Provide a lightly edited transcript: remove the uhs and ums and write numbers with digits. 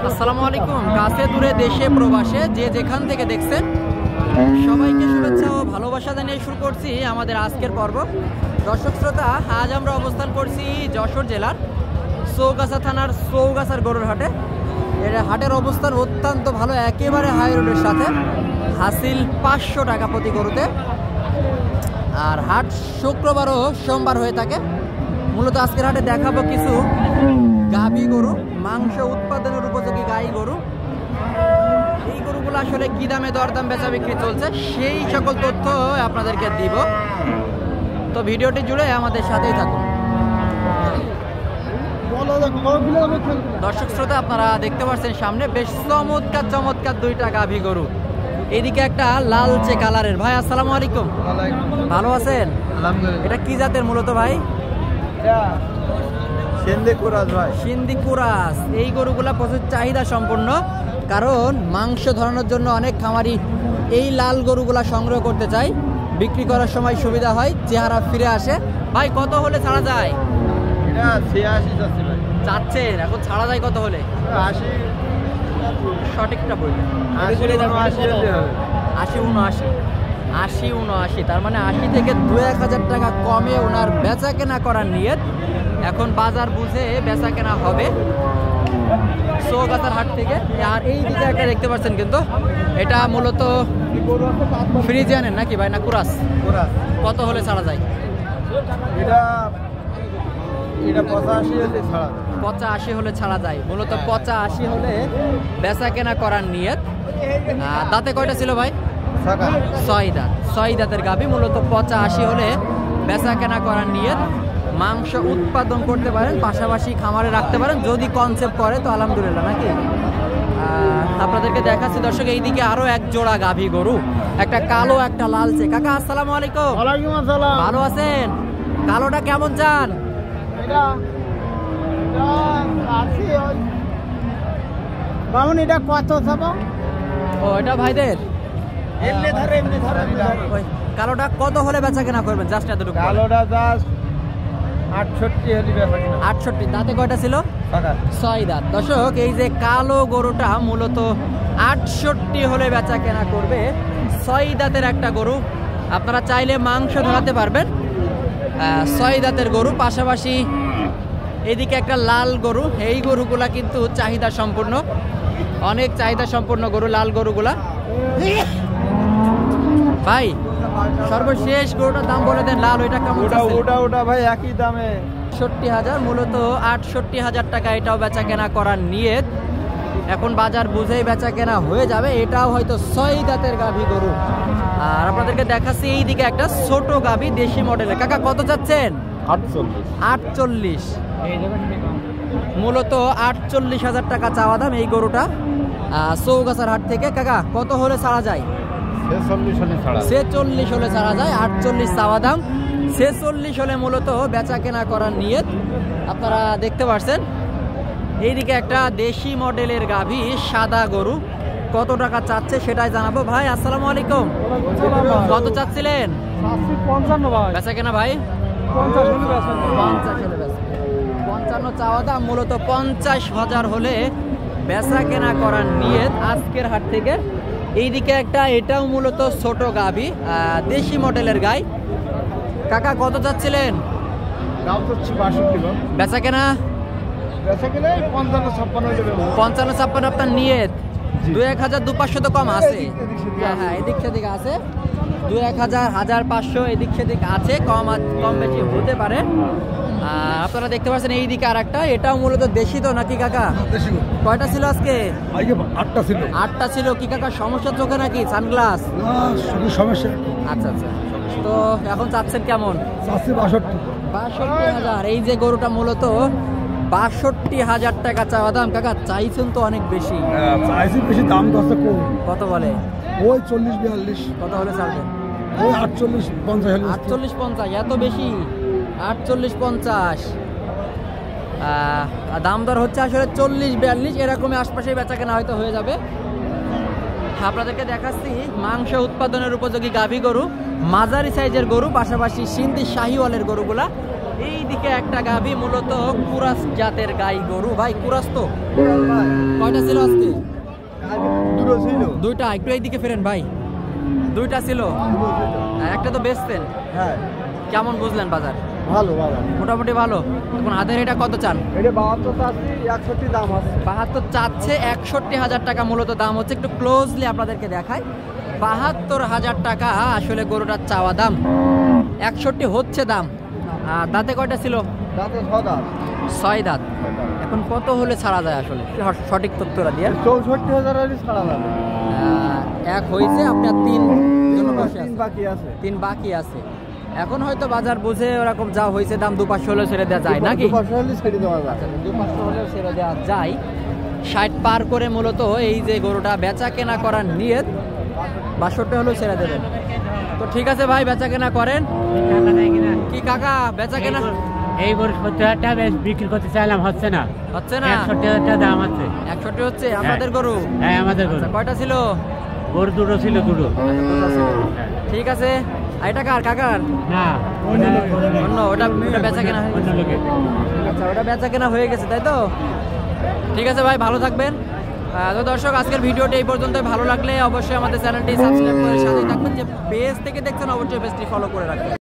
আসসালামু আলাইকুম। কাছে দূরে দেশে প্রবাসে যে যেখান থেকে দেখছেন সবাইকে শুভেচ্ছা ও ভালোবাসা জানিয়ে শুরু করছি আমাদের আজকের পর্ব। দর্শক শ্রোতা, আজ আমরা অবস্থান করছি যশোর জেলার চৌগাছা থানার চৌগাছার গরুর হাটে। এর হাটের অবস্থান অত্যন্ত ভালো, একেবারে হাই রোডের সাথে। হাসিল 500 টাকা প্রতি গরুতে। আর হাট শুক্রবার ও সোমবার হয়ে থাকে। মূলত আজকের হাটে দেখাবো কিছু গাভী গরু, মাংস উৎপাদনের উপযোগী গাই গরু। এই গরুগুলো আসলে কি দামে দরদাম বেচা বিক্রি চলছে সেই সকল তথ্য আপনাদেরকে দিব। তো ভিডিওটি জুড়ে আমাদের সাথেই থাকুন। দর্শক শ্রোতা, আপনারা দেখতে পাচ্ছেন সামনে বেশ চমৎকার চমৎকার দুইটা গাভী গরু। এইদিকে একটা লালচে কালারের। ভাই আসসালামু আলাইকুম, ভালো আছেন? এটা কি জাতের মূলত ভাই? সিন্ধি কুরাস ভাই। সিন্ধি কুরাস। এই গরুগুলা প্রচুর চাহিদা সম্পন্ন, কারণ মাংস ধরানোর জন্য অনেক খামারি এই লাল গরুগুলা সংগ্রহ করতে চায়। বিক্রি করার সময় সুবিধা হয়, চেহারা ফিরে আসে। ভাই কত হলে ছাড়া যায়? এটা 86 যাচ্ছে ভাই। চাচ্ছেন, এখন ছাড়া যায় কত হলে? 80। সঠিকটা বললেন। 80 79। তার মানে 80 থেকে 2-1000 টাকা কমে ওনার বেচা কেনা করার নিয়ত। এখন বাজার বুঝে বেচা কেনা হবে চৌগাছার হাট থেকে। আর এই দিকে একটা দেখতে পাচ্ছেন, কিন্তু এটা মূলত ফ্রিজিয়ানের নাকি ভাই, না কুরাস? কত হলে ছাড়া যায়? এটা 85 হলে ছাড়া যায়। 85 হলে ছাড়া যায়। মূলত 85 হলে বেচা কেনা করার নিয়ত। দাঁতে কয়টা ছিল ভাই? 6 দাঁত। 6 দাঁতের গাভী। মূলত 85 হলে বেচা কেনা করার নিয়ত। মাংস উৎপাদন করতে পারেন, পাশাপাশি খামারে রাখতে পারেন যদি কনসেপ্ট করে, তো আলহামদুলিল্লাহ নাকি। আপনাদেরকে দেখাচ্ছি দর্শক, এইদিকে আরো এক জোড়া গাভী গরু, একটা কালো একটা লালচে। কাকা আসসালামু আলাইকুম। ওয়ালাইকুম আসসালাম। ভালো আছেন? কালোটা কেমন চান? এটা এটা কত চাবো? ও, এটা ভাইদের। এমনি ধরে ওই কালোটা কত হলে বেচা কেনা করবেন? জাস্ট এতটুকু। কালোটা জাস্ট 68 হলে বেচা কিনা। 68। দাঁতে কয়টা ছিল? 6 দাঁত। দর্শক, এই যে কালো গরুটা মূলত 68 হলে বেচা কেনা করবে। 6 দাঁতের একটা গরু। আপনারা চাইলে মাংস ধরাতে পারবেন। 6 দাঁতের গরু। পাশাপাশি এদিকে একটা লাল গরু। এই গরুগুলা কিন্তু চাহিদা সম্পূর্ণ, অনেক চাহিদা সম্পন্ন গরু লাল গরুগুলা। ভাই সর্বশেষ গরুটার দাম বলে দেন, লাল ওইটা কেমন? ওটা ভাই একই দামে 68,000। মূলত 68,000 টাকা এটাও বেচা কেনা করার নিয়ত। এখন বাজার বুঝেই বেচা কেনা হয়ে যাবে। এটাও হয়তো 6 দাঁতের গাভী গরু। আর আপনাদেরকে দেখাচ্ছি এইদিকে একটা ছোট গাভী, দেশি মডেলের। কাকা কত চাচ্ছেন? 48। মূলত 48,000 টাকা চাওয়া দাম এই গরুটা চৌগাছার হাট থেকে। কাকা কত হলে ছাড়া যায়? 46 হলে ছাড়া যায়। 48 চাওয়া দাম, 46 হলে মূলত বেচা কেনা করার নিয়ত। আপনারা দেখতে পাচ্ছেন এইদিকে একটা দেশি মডেলের গাভী, সাদা গরু। কত টাকা চাচ্ছে সেটাই জানাবো। ভাই আসসালামু আলাইকুম, কত চাচ্ছিলেন? 55 বেচা কেনা ভাই? 55 চাওয়া দাম। মূলত 50,000 হলে বেচা কেনা করার নিয়ত আজকের হাট থেকে। এইদিকে একটা, এটাও মূলত ছোট গাভী, দেশি মডেলের গাই। কাকা কত চাচ্ছিলেন? বেচা কেনা 55-56 আপনার নিয়ত। 2-1,000-2-500 তো কম আছে। হ্যাঁ, এদিক সেদিক আছে। 2-1,000-1,500 এদিক সেদিক আছে, কম বেশি হতে পারে। আপনারা দেখতে পাচ্ছেন এইদিকে আর একটা, এটাও মূলত দেশি তো নাকি কাকা? কয়টা ছিল আজকে? 8টা ছিল। কি কাকা সমস্যা চোখে নাকি? সানগ্লাস সমস্যা? আচ্ছা। তো এখন চাচ্ছেন কেমন? 62,000। এই যে গরুটা মূলত 62,000 টাকা চাওয়া দাম। কাকা চাইছেন তো অনেক বেশি। বেশি দাম কত বলে? ওই 40-42। কত হলে ছাড়বেন? ওই 48-50। 48-50? এত বেশি? 48-50 দাম দর হচ্ছে আসলে 40-42 এরকমই আশপাশে বেচা কেনা হয়তো হয়ে যাবে। আপনাদেরকে দেখাচ্ছি মাংস উৎপাদনের উপযোগী গাভী গরু, মাঝারি সাইজের গরু, পাশাপাশি সিন্ধি শাহিওয়ালের গরুগুলা। এইদিকে একটা গাভী মূলত কুরাস জাতের গাই গরু। ভাই কুরাস তো কয়টা ছিল আজকে? দুটো ছিল। দুইটা। একটু এইদিকে ফেরেন ভাই। দুইটা ছিল, একটা তো বেচতেন। হ্যাঁ। কেমন বুঝলেন বাজার? ভালো ভালো, মোটামুটি ভালো। এখন হাতের এটা কত চান? এটা 72 চাচ্ছি, 61 দাম আছে। 72 চাচ্ছে, 61,000 টাকা মূলত দাম হচ্ছে। একটু ক্লোজলি আপনাদেরকে দেখায়, 72,000 টাকা আসলে গরুটার চাওয়া দাম। 61 হচ্ছে দাম। দাঁতে কয়টা ছিল? দাঁতে 6 দাঁত। 6 দাঁত। এখন কত হলে ছাড়া যায় আসলে সঠিক তথ্যটা দিয়ে? 64,000 হলে ছাড়া যাবে। এক হয়েছে, আপনার 3 জন্য বসে আছে। 3 বাকি আছে। 3 বাকি আছে। এখন হয়তো বাজার বুঝে ওরকম যা হয়েছে দাম 2-500 হলেও ছেড়ে দেওয়া যায় নাকি? 200 হলে ছেড়ে দেওয়া যায়। 2-500 হলেও ছেড়ে দেওয়া যায়। 60 পার করে মূলত এই যে গরুটা বেচা কেনা করার নিয়ত, 62 হলেও ছেড়ে দেবেন। তো ঠিক আছে ভাই, বেচা কেনা করেন। কি কাকা বেচা কেনা? এই গরু 70,000 টাকা বিক্রি করতে চাইলাম, হচ্ছে না। হচ্ছে না? 61,000 টাকা দাম আছে। 61 হচ্ছে আমাদের গরু? হ্যাঁ, আমাদের গরু। কয়টা ছিল? গরু দুটো ছিল, দুটো। ঠিক আছে। এটা কার? কাকার? না, অন্য। ওটা বেচা কেনা হয়ে গেছে। আচ্ছা, ওটা বেচা কেনা হয়ে গেছে, তাই তো? ঠিক আছে ভাই, ভালো থাকবেন। তো দর্শক, আজকের ভিডিওটি এই পর্যন্ত। ভালো লাগলে অবশ্যই আমাদের চ্যানেলটি সাবস্ক্রাইব করে সাথে থাকবেন। যে পেজ থেকে দেখছেন অবশ্যই পেজটি ফলো করে রাখবেন।